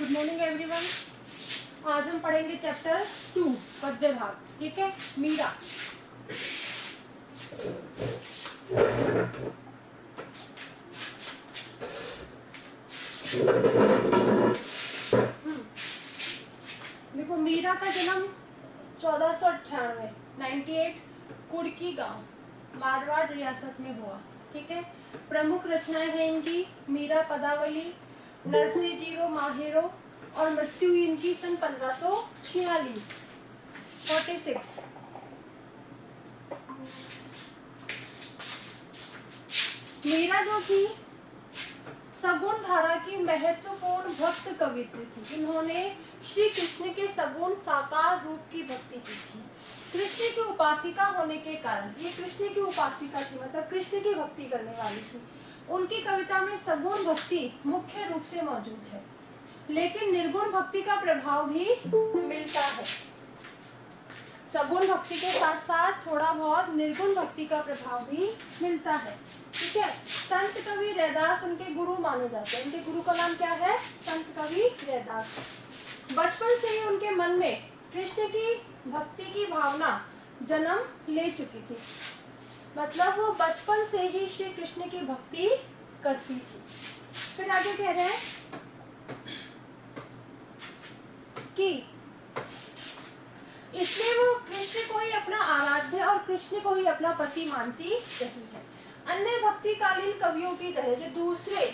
Good morning everyone. आज हम पढ़ेंगे चैप्टर 2 पद्य भाग। ठीक है, मीरा। देखो, मीरा का जन्म 1498 98 कुड़की गांव मारवाड़ रियासत में हुआ। ठीक है, प्रमुख रचनाएं हैं इनकी मीरा पदावली, नरसी जीरो माहेरो, और मृत्यु इनकी सन 1546 46। मीरा जो थी सगुण धारा की महत्वपूर्ण भक्त कवित्री थी। इन्होंने श्री कृष्ण के सगुण साकार रूप की भक्ति की थी। कृष्ण की उपासिका होने के कारण ये कृष्ण की उपासिका थी, मतलब कृष्ण की भक्ति करने वाली थी। उनकी कविता में सगुण भक्ति मुख्य रूप से मौजूद है, लेकिन निर्गुण भक्ति का प्रभाव भी मिलता है। सगुण भक्ति के साथ साथ थोड़ा बहुत निर्गुण भक्ति का प्रभाव भी मिलता है। ठीक है, संत कवि रैदास उनके गुरु माने जाते हैं। उनके गुरु का नाम क्या है? संत कवि रैदास। बचपन से ही उनके मन में कृष्ण की भक्ति की भावना जन्म ले चुकी थी, मतलब वो बचपन से ही श्री कृष्ण की भक्ति करती थी। फिर आगे कह रहे हैं कि इसलिए वो कृष्ण को ही अपना आराध्य और कृष्ण को ही अपना पति मानती रही है। अन्य भक्तिकालीन कवियों की तरह, जो दूसरे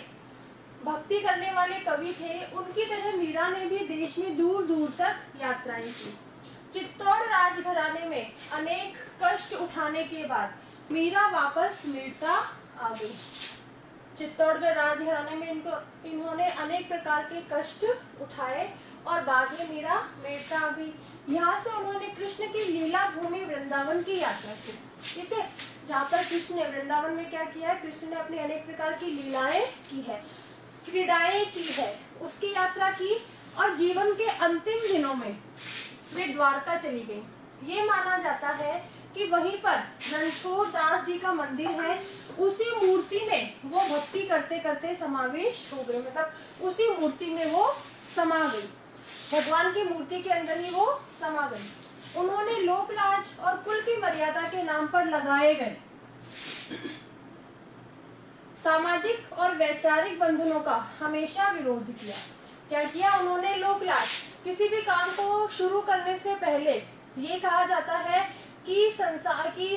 भक्ति करने वाले कवि थे, उनकी तरह मीरा ने भी देश में दूर दूर तक यात्राएं की। चित्तौड़ राजघराने में अनेक कष्ट उठाने के बाद मीरा वापस मेड़ता आ गई। चित्तौड़गढ़ राजघराने में इन्होंने अनेक प्रकार के कष्ट उठाए और बाद में मीरा मेड़ता आ गई। यहाँ से उन्होंने कृष्ण की लीला भूमि वृंदावन की यात्रा की। ठीक है, जहाँ पर कृष्ण ने वृंदावन में क्या किया है, कृष्ण ने अपनी अनेक प्रकार की लीलाएं की है, क्रीड़ाएं की है, उसकी यात्रा की। और जीवन के अंतिम दिनों में वे द्वारका चली गई। ये माना जाता है कि वहीं पर रणछोड़ दास जी का मंदिर है, उसी मूर्ति में वो भक्ति करते करते समावेश हो गए, मतलब उसी मूर्ति में वो समा गई, भगवान की मूर्ति के अंदर ही वो समा गई। उन्होंने लोकलाज और कुल की मर्यादा के नाम पर लगाए गए सामाजिक और वैचारिक बंधनों का हमेशा विरोध किया। क्या किया उन्होंने? लोकलाज। किसी भी काम को शुरू करने से पहले ये कहा जाता है कि संसार की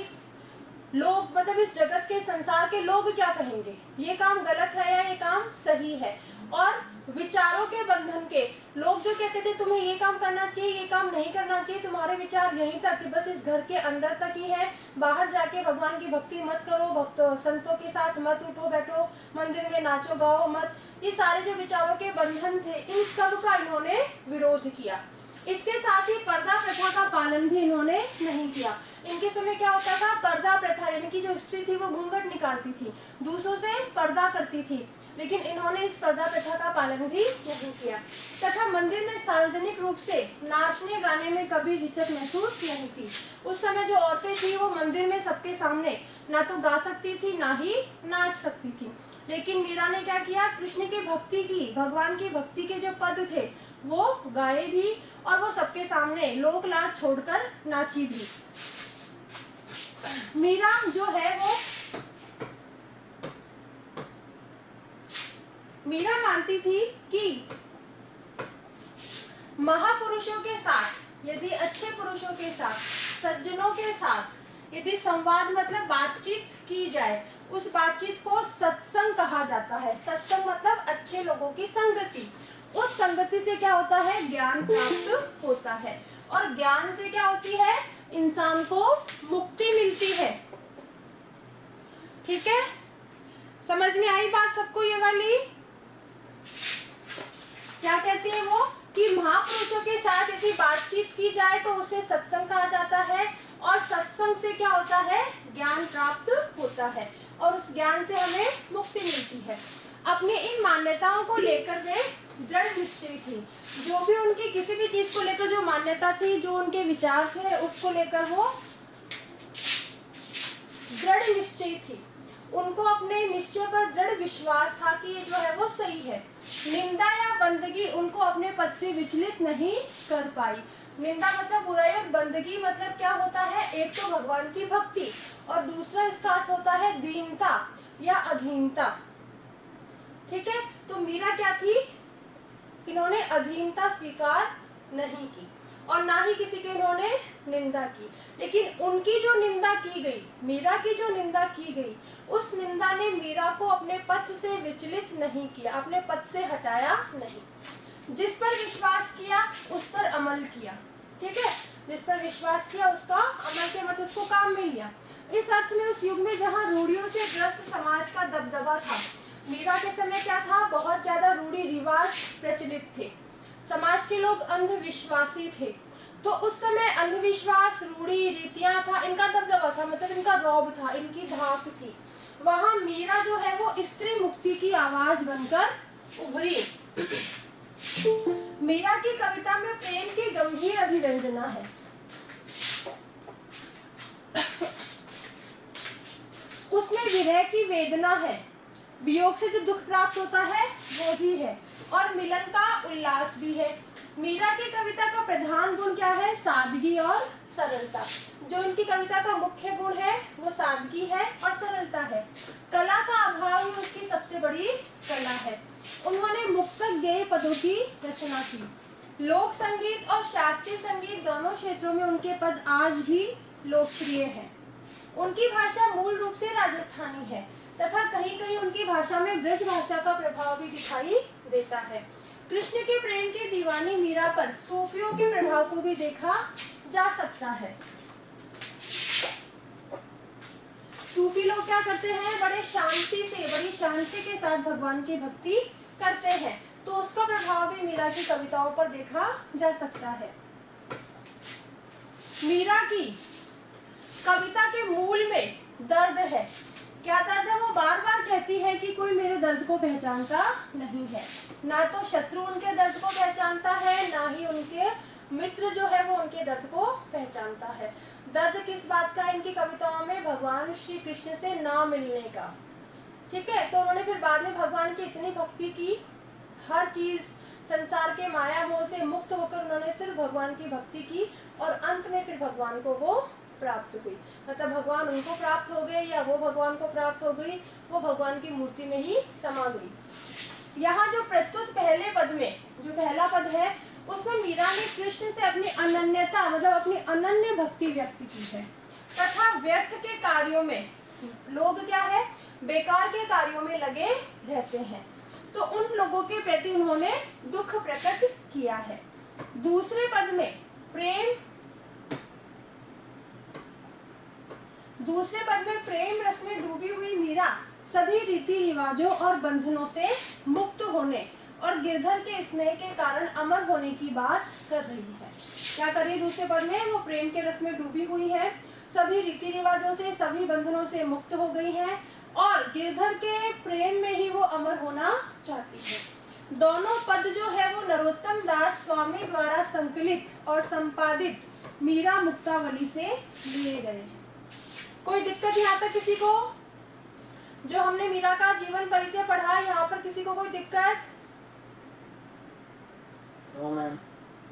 लोग, मतलब इस जगत के संसार के लोग क्या कहेंगे, ये काम गलत है या ये काम सही है। और विचारों के बंधन के लोग जो कहते थे तुम्हें ये काम करना चाहिए, ये काम नहीं करना चाहिए, तुम्हारे विचार यहीं तक कि बस इस घर के अंदर तक ही है, बाहर जाके भगवान की भक्ति मत करो, भक्तों संतों के साथ मत उठो बैठो, मंदिर में नाचो गाओ मत। ये सारे जो विचारों के बंधन थे, इन सब का इन्होंने विरोध किया। इसके साथ ही पर्दा प्रथा का पालन भी इन्होंने नहीं किया। इनके समय क्या होता था? पर्दा प्रथा, यानी कि जो स्त्री थी वो घूंघट निकालती थी, दूसरों से पर्दा करती थी, लेकिन इन्होंने इस पर्दा प्रथा का पालन भी नहीं किया। तथा मंदिर में सार्वजनिक रूप से नाचने गाने में कभी हिचक महसूस नहीं थी। उस समय जो औरतें थी वो मंदिर में सबके सामने ना तो गा सकती थी ना ही नाच सकती थी। लेकिन मीरा ने क्या किया? कृष्ण की भक्ति की, भगवान की भक्ति के जो पद थे वो गाए भी, और वो सबके सामने लोक लाज छोड़कर नाची भी। मीरा जो है वो मीरा मानती थी कि महापुरुषों के साथ, यदि अच्छे पुरुषों के साथ, सज्जनों के साथ यदि संवाद मतलब बातचीत की जाए, उस बातचीत को सत्संग कहा जाता है। सत्संग मतलब अच्छे लोगों की संगति। उस संगति से क्या होता है? ज्ञान प्राप्त होता है, और ज्ञान से क्या होती है? इंसान को मुक्ति मिलती है। ठीक है, समझ में आई बात सबको ये वाली? क्या कहती है वो कि महापुरुषों के साथ यदि बातचीत की जाए तो उसे सत्संग कहा जाता है, और सत्संग से क्या होता है? ज्ञान प्राप्त होता है, और उस ज्ञान से हमें मुक्ति मिलती है। अपनी इन मान्यताओं को लेकर वे दृढ़ निश्चयी थी। जो भी उनकी किसी भी चीज को लेकर जो मान्यता थी, जो उनके विचार थे, उसको लेकर वो दृढ़ निश्चयी थी। उनको अपने निश्चय पर दृढ़ विश्वास था कि ये जो है वो सही है। निंदा या बंदगी उनको अपने पद से विचलित नहीं कर पाई। निंदा मतलब बुराई और बंदगी मतलब क्या होता है, एक तो भगवान की भक्ति और दूसरा इसका अर्थ होता है दीनता या अधीनता। ठीक है, तो मीरा क्या थी, इन्होंने अधीनता स्वीकार नहीं की और ना ही किसी की इन्होंने निंदा की। लेकिन उनकी जो निंदा की गई, मीरा की जो निंदा की गई, उस निंदा ने मीरा को अपने पथ से विचलित नहीं किया, अपने पथ से हटाया नहीं। जिस पर विश्वास किया उस पर अमल किया। ठीक है, जिस पर विश्वास किया उसका अमल के मत उसको काम में लिया। इस अर्थ में उस युग में जहाँ रूढ़ियों से ग्रस्त समाज का दबदबा था, मीरा के समय क्या था, बहुत ज्यादा रूढ़ी रिवाज प्रचलित थे, समाज के लोग अंधविश्वासी थे। तो उस समय अंधविश्वास, रूढ़ी, रीतियां था, इनका दबदबा था, मतलब इनका रौब था, इनकी धाक थी। वहां मीरा जो है वो स्त्री मुक्ति की आवाज बनकर उभरी। मीरा की कविता में प्रेम की गंभीर अभिव्यंजना है। उसमें विरह की वेदना है, वियोग से जो दुख प्राप्त होता है वो भी है, और मिलन का उल्लास भी है। मीरा की कविता का प्रधान गुण क्या है, सादगी और सरलता। जो इनकी कविता का मुख्य गुण है वो सादगी है और सरलता है। कला का अभाव ही उसकी सबसे बड़ी कला है। उन्होंने मुक्तक गेय पदों की रचना की। लोक संगीत और शास्त्रीय संगीत दोनों क्षेत्रों में उनके पद आज भी लोकप्रिय हैं। उनकी भाषा मूल रूप से राजस्थानी है तथा कहीं कहीं उनकी भाषा में ब्रज भाषा का प्रभाव भी दिखाई देता है। कृष्ण के प्रेम की दीवानी मीरा पर सूफियों के प्रभाव को भी देखा जा सकता है। सूफी लोग क्या करते हैं, बड़ी शांति के साथ भगवान की भक्ति करते हैं, तो उसका प्रभाव भी मीरा की कविताओं पर देखा जा सकता है। मीरा की कविता के मूल में दर्द है। क्या दर्द है, वो बार बार कहती है कि कोई मेरे दर्द को पहचानता नहीं है। ना तो शत्रु उनके दर्द को पहचानता है, ना ही उनके मित्र जो है वो उनके दर्द को पहचानता है। दर्द किस बात का, इनकी कविताओं में भगवान श्री कृष्ण से ना मिलने का। ठीक है, तो उन्होंने फिर बाद में भगवान की इतनी भक्ति की, हर चीज संसार के माया मोह से मुक्त होकर उन्होंने सिर्फ भगवान की भक्ति की और अंत में फिर भगवान को वो प्राप्त हुई। मतलब भगवान उनको प्राप्त हो गए या वो भगवान को प्राप्त हो गई, वो भगवान की मूर्ति में ही समा गई। यहाँ जो प्रस्तुत पहले पद में जो पहला पद है उसमें मीरा ने कृष्ण से अपनी अनन्यता मतलब अपनी अनन्य भक्ति व्यक्त की है तथा व्यर्थ के कार्यों में, लोग क्या है बेकार के कार्यों में लगे रहते हैं, तो उन लोगों के प्रति उन्होंने दुख प्रकट किया है। दूसरे पद में प्रेम रस में डूबी हुई मीरा सभी रीति रिवाजों और बंधनों से मुक्त होने और गिरधर के स्नेह के कारण अमर होने की बात कर रही है। क्या कर रही है दूसरे पद में, वो प्रेम के रस में डूबी हुई है, सभी रीति रिवाजों से, सभी बंधनों से मुक्त हो गई है और गिरधर के प्रेम में ही वो अमर होना चाहती है। दोनों पद जो है वो नरोत्तम दास स्वामी द्वारा संकलित और संपादित मीरा मुक्तावली से लिए गए हैं। कोई दिक्कत यहाँ तक किसी को? जो हमने मीरा का जीवन परिचय पढ़ा, यहाँ पर किसी को कोई दिक्कत?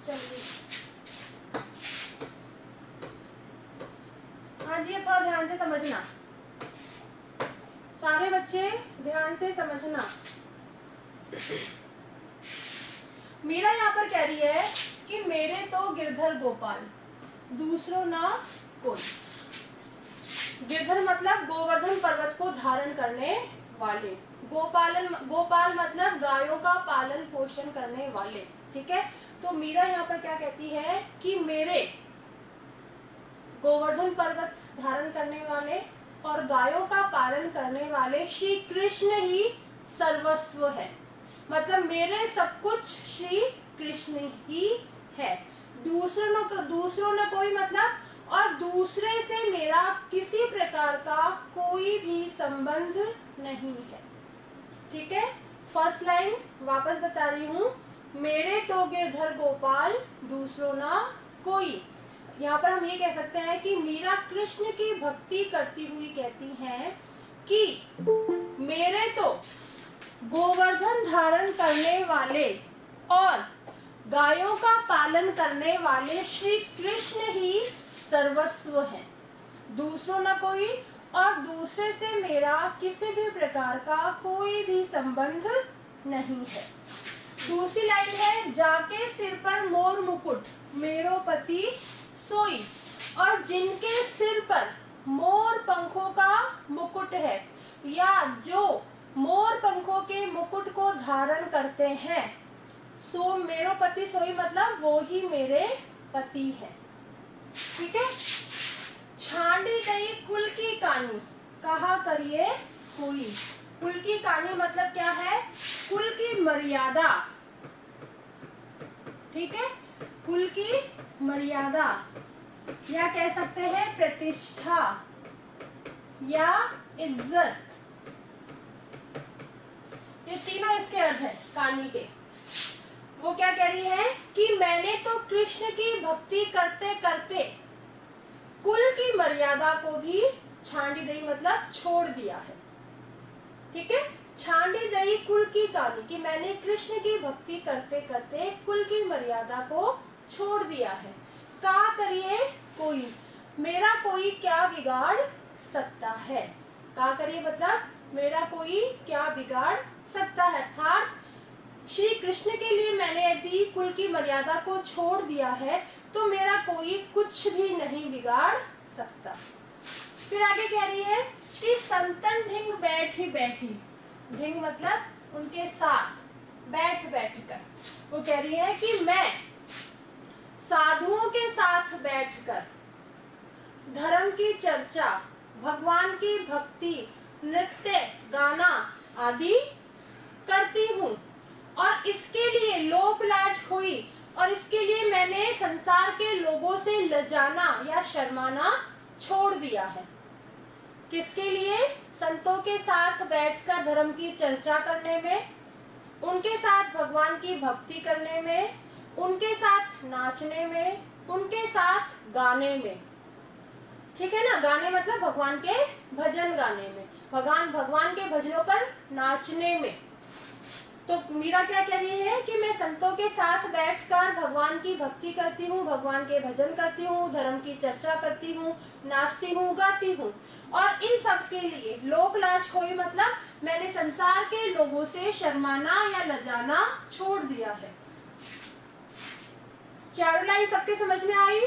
चलिए, हाँ जी, अब थोड़ा ध्यान से समझना, सारे बच्चे ध्यान से समझना। मीरा यहाँ पर कह रही है कि मेरे तो गिरधर गोपाल, दूसरों ना कोई। गिरधर मतलब गोवर्धन पर्वत को धारण करने वाले, गोपाल मतलब गायों का पालन पोषण करने वाले। ठीक है, तो मीरा यहाँ पर क्या कहती है कि मेरे गोवर्धन पर्वत धारण करने वाले और गायों का पालन करने वाले श्री कृष्ण ही सर्वस्व है। मतलब मेरे सब कुछ श्री कृष्ण ही है, दूसरों न कोई मतलब, और दूसरे से मेरा किसी प्रकार का कोई भी संबंध नहीं है। ठीक है, फर्स्ट लाइन वापस बता रही हूँ, मेरे तो गिरधर गोपाल, दूसरों ना कोई। यहाँ पर हम ये कह सकते हैं कि मीरा कृष्ण की भक्ति करती हुई कहती हैं कि मेरे तो गोवर्धन धारण करने वाले और गायों का पालन करने वाले श्री कृष्ण ही सर्वस्व है, दूसरों न कोई, और दूसरे से मेरा किसी भी प्रकार का कोई भी संबंध नहीं है। दूसरी लाइन है, जाके सिर पर मोर मुकुट मेरो पति सोई, और जिनके सिर पर मोर पंखों का मुकुट है या जो मोर पंखों के मुकुट को धारण करते हैं, सो मेरो पति सोई मतलब वो ही मेरे पति है। ठीक है। छांडी गई कुल की कानी कहा करिए कोई। कुल की कानी मतलब क्या है? कुल की मर्यादा। ठीक है, कुल की मर्यादा या कह सकते हैं प्रतिष्ठा या इज्जत, ये तीनों इसके अर्थ है कानी के। वो क्या कह रही है कि मैंने तो कृष्ण की भक्ति करते करते कुल की मर्यादा को भी छांडी दई मतलब छोड़ दिया है। ठीक है, छांडी दई कुल की कानी कि मैंने कृष्ण की भक्ति करते करते कुल की मर्यादा को छोड़ दिया है। कहा करिए कोई, मेरा कोई क्या बिगाड़ सकता है। कहा करिए मतलब मेरा कोई क्या बिगाड़ सकता है, अर्थात श्री कृष्ण के लिए मैंने यदि कुल की मर्यादा को छोड़ दिया है तो मेरा कोई कुछ भी नहीं बिगाड़ सकता। फिर आगे कह रही है कि संतन ढिंग बैठी बैठी, ढिंग मतलब उनके साथ बैठ बैठ कर, वो कह रही है कि मैं साधुओं के साथ बैठकर धर्म की चर्चा, भगवान की भक्ति, नृत्य, गाना आदि करती हूँ, और इसके लिए लोक लाज हुई, और इसके लिए मैंने संसार के लोगों से लजाना या शर्माना छोड़ दिया है। किसके लिए? संतों के साथ बैठकर धर्म की चर्चा करने में, उनके साथ भगवान की भक्ति करने में, उनके साथ नाचने में, उनके साथ गाने में। ठीक है ना, गाने मतलब भगवान के भजन गाने में, भगवान के भजनों पर नाचने में। तो मीरा क्या कह रही है कि मैं संतों के साथ बैठकर भगवान की भक्ति करती हूँ, भगवान के भजन करती हूँ, धर्म की चर्चा करती हूँ, नाचती हूँ, गाती हूँ, और इन सब के लिए लोक लाज हुई मतलब मैंने संसार के लोगों से शर्माना या लजाना छोड़ दिया है। चारों लाइन सबके समझ में आई?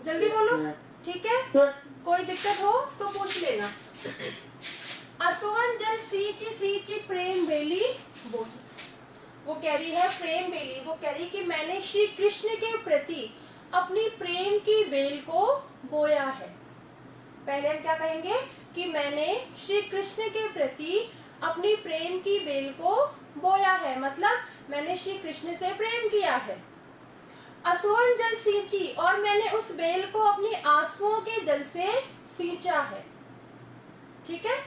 जल्दी बोलो। ठीक है, कोई दिक्कत हो तो पूछ लेना। असुवन जल सींची सींची प्रेम बेली बोली, वो कह रही है प्रेम बेली, वो कह रही कि मैंने श्री कृष्ण के प्रति अपनी प्रेम की बेल को बोया है। पहले हम क्या कहेंगे कि मैंने श्री कृष्ण के प्रति अपनी प्रेम की बेल को बोया है, मतलब मैंने श्री कृष्ण से प्रेम किया है। असुवन जल सींची, और मैंने उस बेल को अपनी आंसुओं के जल से सींचा है। ठीक है,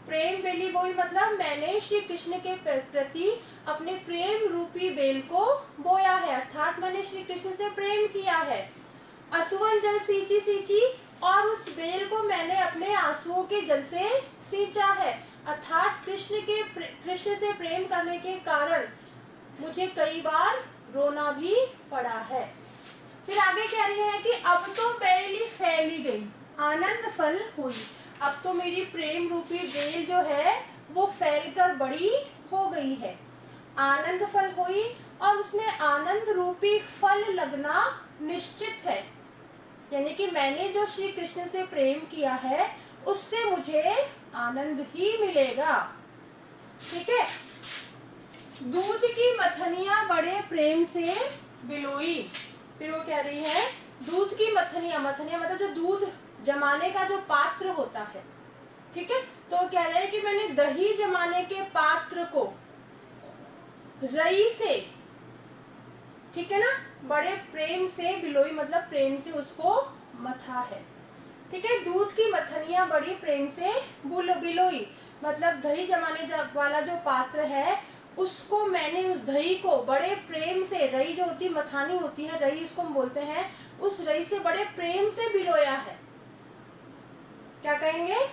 प्रेम बेली बोई मतलब मैंने श्री कृष्ण के प्रति अपने प्रेम रूपी बेल को बोया है, अर्थात मैंने श्री कृष्ण से प्रेम किया है। असुवन जल सींची सींची, और उस बेल को मैंने अपने आंसुओं के जल से सींचा है, अर्थात कृष्ण से प्रेम करने के कारण मुझे कई बार रोना भी पड़ा है। फिर आगे कह रही है कि अब तो बेली फैली गई, आनंद फल हुई, अब तो मेरी प्रेम रूपी बेल जो है वो फैलकर बड़ी हो गई है। आनंद फल हुई, और उसमें आनंद रूपी फल लगना निश्चित है, यानी कि मैंने जो श्री कृष्ण से प्रेम किया है उससे मुझे आनंद ही मिलेगा। ठीक है, दूध की मथनियां बड़े प्रेम से बिलोई, फिर वो कह रही है दूध की मथनियां, मथनियां मतलब जो दूध जमाने का जो पात्र होता है। ठीक है, तो कह रहे हैं कि मैंने दही जमाने के पात्र को रई से, ठीक है ना, बड़े प्रेम से बिलोई मतलब प्रेम से उसको मथा है। ठीक है, दूध की मथनियां बड़ी प्रेम से बिलोई मतलब दही जमाने वाला जो पात्र है उसको मैंने, उस दही को बड़े प्रेम से, रई जो होती मथानी होती है, रई इसको हम बोलते हैं, उस रई से बड़े प्रेम से बिलोया है। कहेंगे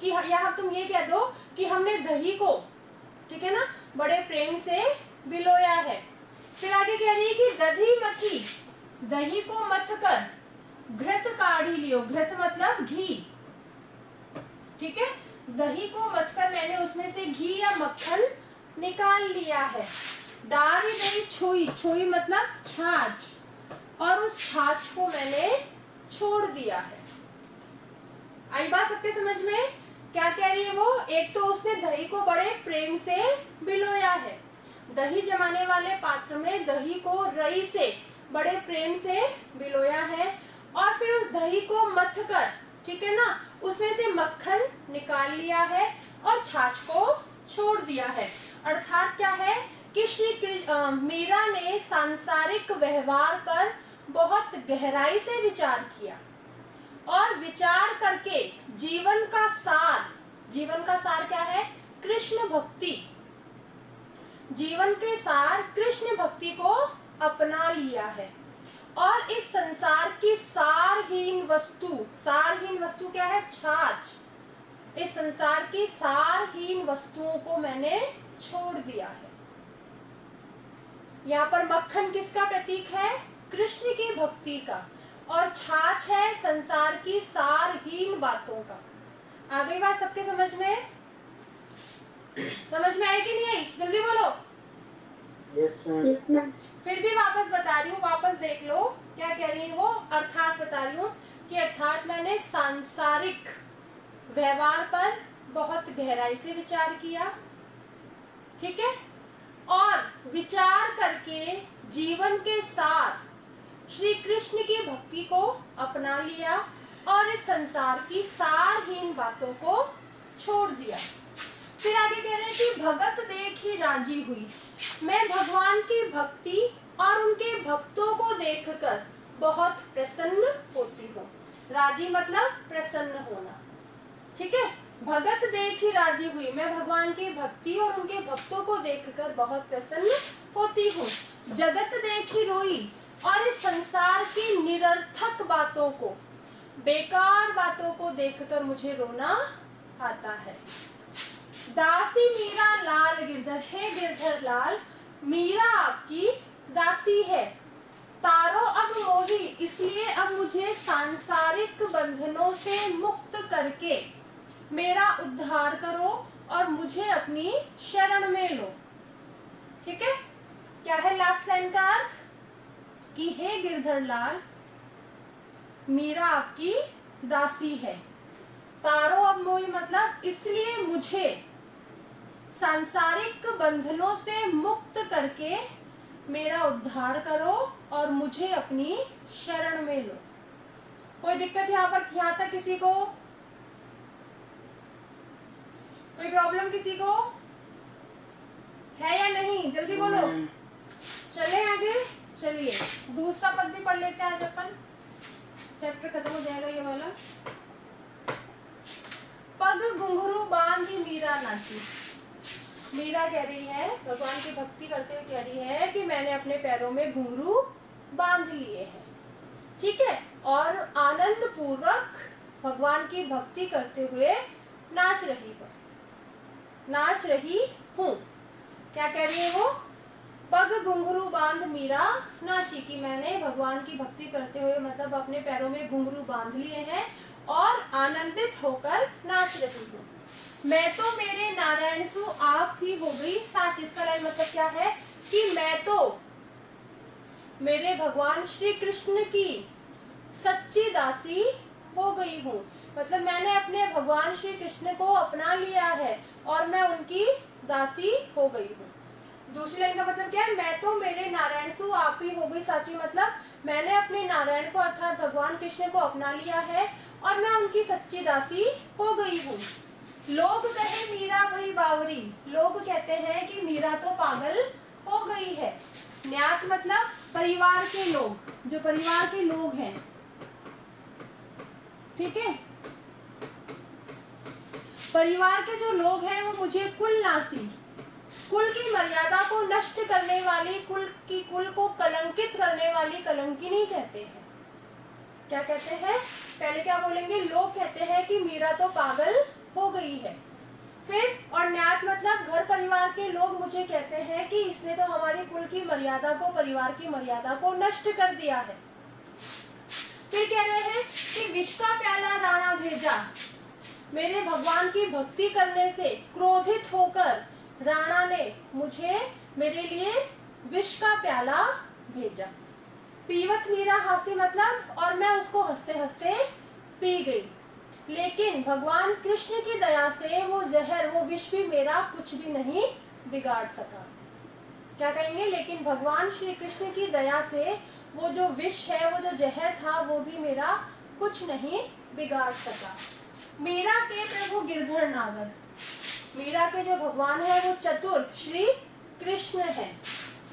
कि यहाँ तुम ये कह दो कि हमने दही को, ठीक है ना, बड़े प्रेम से बिलोया है। फिर आगे कह रही है कि दधी मथी, दही को मथ कर घृत काढ़ी लियो, घृत मतलब घी, ठीक है, दही को मथ कर मैंने उसमें से घी या मक्खन निकाल लिया है। डारी दही छुई, छुई मतलब छाछ, और उस छाछ को मैंने छोड़ दिया है। आई बात सबके समझ में? क्या कह रही है वो? एक तो उसने दही को बड़े प्रेम से बिलोया है, दही जमाने वाले पात्र में दही को रई से बड़े प्रेम से बिलोया है, और फिर उस दही को मथ कर, ठीक है ना, उसमें से मक्खन निकाल लिया है और छाछ को छोड़ दिया है। अर्थात क्या है कि मीरा ने सांसारिक व्यवहार पर बहुत गहराई से विचार किया और विचार करके जीवन का सार क्या है? कृष्ण भक्ति, जीवन के सार कृष्ण भक्ति को अपना लिया है। और इस संसार की सारहीन वस्तु क्या है? छाछ। इस संसार की सारहीन वस्तुओं को मैंने छोड़ दिया है। यहाँ पर मक्खन किसका प्रतीक है? कृष्ण की भक्ति का, और छाछ है संसार की सारहीन बातों का। आ गई बात सबके समझ में? समझ में आई कि नहीं आई? जल्दी बोलो। Yes, ma'am. फिर भी वापस बता रही हूँ, वापस देख लो क्या कह रही है वो। अर्थात बता रही हूँ कि अर्थात मैंने सांसारिक व्यवहार पर बहुत गहराई से विचार किया, ठीक है, और विचार करके जीवन के सार श्री कृष्ण की भक्ति को अपना लिया और इस संसार की सारहीन बातों को छोड़ दिया। फिर आगे कह रहे हैं कि भगत देख ही राजी हुई, मैं भगवान की भक्ति और उनके भक्तों को देखकर बहुत प्रसन्न होती हूँ। राजी मतलब प्रसन्न होना, ठीक है। भगत देख ही राजी हुई, मैं भगवान की भक्ति और उनके भक्तों को देखकर बहुत प्रसन्न होती हूँ। जगत देख ही रोई, और इस संसार की निरर्थक बातों को, बेकार बातों को देखकर मुझे रोना आता है। दासी मीरा लाल गिरधर, हे गिरधर लाल, मीरा आपकी दासी है। तारो अब मोही, इसलिए अब मुझे सांसारिक बंधनों से मुक्त करके मेरा उद्धार करो और मुझे अपनी शरण में लो, ठीक है। क्या है लास्ट लाइन का अर्थ? कि हे गिरधर लाल, मीरा आपकी दासी है। तारो अब मोही मतलब इसलिए मुझे सांसारिक बंधनों से मुक्त करके मेरा उद्धार करो और मुझे अपनी शरण में लो। कोई दिक्कत यहाँ पर? यहाँ तक किसी को कोई प्रॉब्लम? किसी को है या नहीं? जल्दी बोलो। चले आगे, चलिए दूसरा पद भी पढ़ लेते हैं आज अपन, चैप्टर खत्म हो जाएगा ये वाला। पग घुंघरू बांधी मीरा नाची, मीरा कह रही है, भगवान की भक्ति करते हुए कह रही है कि मैंने अपने पैरों में घुंघरू बांध लिए हैं, ठीक है, और आनंद पूर्वक भगवान की भक्ति करते हुए नाच रही हूँ। क्या कह रही है वो? पग घुंघरू बांध मीरा नाची, कि मैंने भगवान की भक्ति करते हुए मतलब अपने पैरों में घुंघरू बांध लिए हैं और आनंदित होकर नाच रही हूँ। मैं तो मेरे नारायण सु आप ही हो गई साच। इसका लाइन मतलब क्या है? कि मैं तो मेरे भगवान श्री कृष्ण की सच्ची दासी हो गई हूँ, मतलब मैंने अपने भगवान श्री कृष्ण को अपना लिया है और मैं उनकी दासी हो गई हूँ। दूसरी लाइन का मतलब क्या है? मैं तो मेरे नारायण सु आप ही हो गई साची, मतलब मैंने अपने नारायण को अर्थात भगवान कृष्ण को अपना लिया है और मैं उनकी सच्ची दासी हो गई हूँ। लोग कहे मीरा भई बावरी, लोग कहते हैं कि मीरा तो पागल हो गई है। न्यात मतलब परिवार के लोग, जो परिवार के लोग हैं, ठीक है, परिवार के जो लोग हैं वो मुझे कुलनासी, कुल की मर्यादा को नष्ट करने वाली, कुल को कलंकित करने वाली कलंकिनी कहते हैं। क्या कहते हैं? पहले क्या बोलेंगे, लोग कहते हैं कि मीरा तो पागल हो गई है। फिर और न्यात मतलब घर परिवार के लोग मुझे कहते हैं कि इसने तो हमारी कुल की मर्यादा को, परिवार की मर्यादा को नष्ट कर दिया है। फिर कह रहे हैं कि विष का प्याला राणा भेजा, मेरे भगवान की भक्ति करने से क्रोधित होकर राणा ने मुझे, मेरे लिए विष का प्याला भेजा। पीवत मीरा हासी मतलब और मैं उसको हंसते हंसते पी गई, लेकिन भगवान कृष्ण की दया से वो जहर, वो विष भी मेरा कुछ भी नहीं बिगाड़ सका। क्या कहेंगे, लेकिन भगवान श्री कृष्ण की दया से वो जो विष है, वो जो जहर था, वो भी मेरा कुछ नहीं बिगाड़ सका। मीरा के प्रभु गिरधर नागर, मीरा के जो भगवान है वो चतुर श्री कृष्ण है।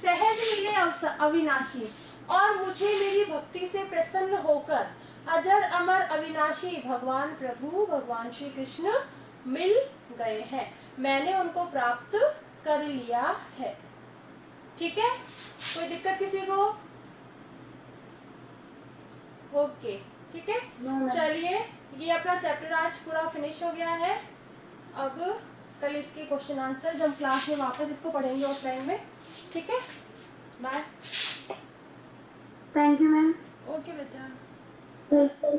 सहज मिले अविनाशी, और मुझे मेरी भक्ति से प्रसन्न होकर अजर अमर अविनाशी भगवान प्रभु, भगवान श्री कृष्ण मिल गए हैं, मैंने उनको प्राप्त कर लिया है। ठीक है, कोई दिक्कत किसी को? ओके, ठीक है। चलिए, ये अपना चैप्टर आज पूरा फिनिश हो गया है। अब कल इसके क्वेश्चन आंसर जब क्लास में वापस इसको पढ़ेंगे ऑफलाइन में। ठीक है, bye. Thank you ma'am. Okay बेटा। बिल्कुल।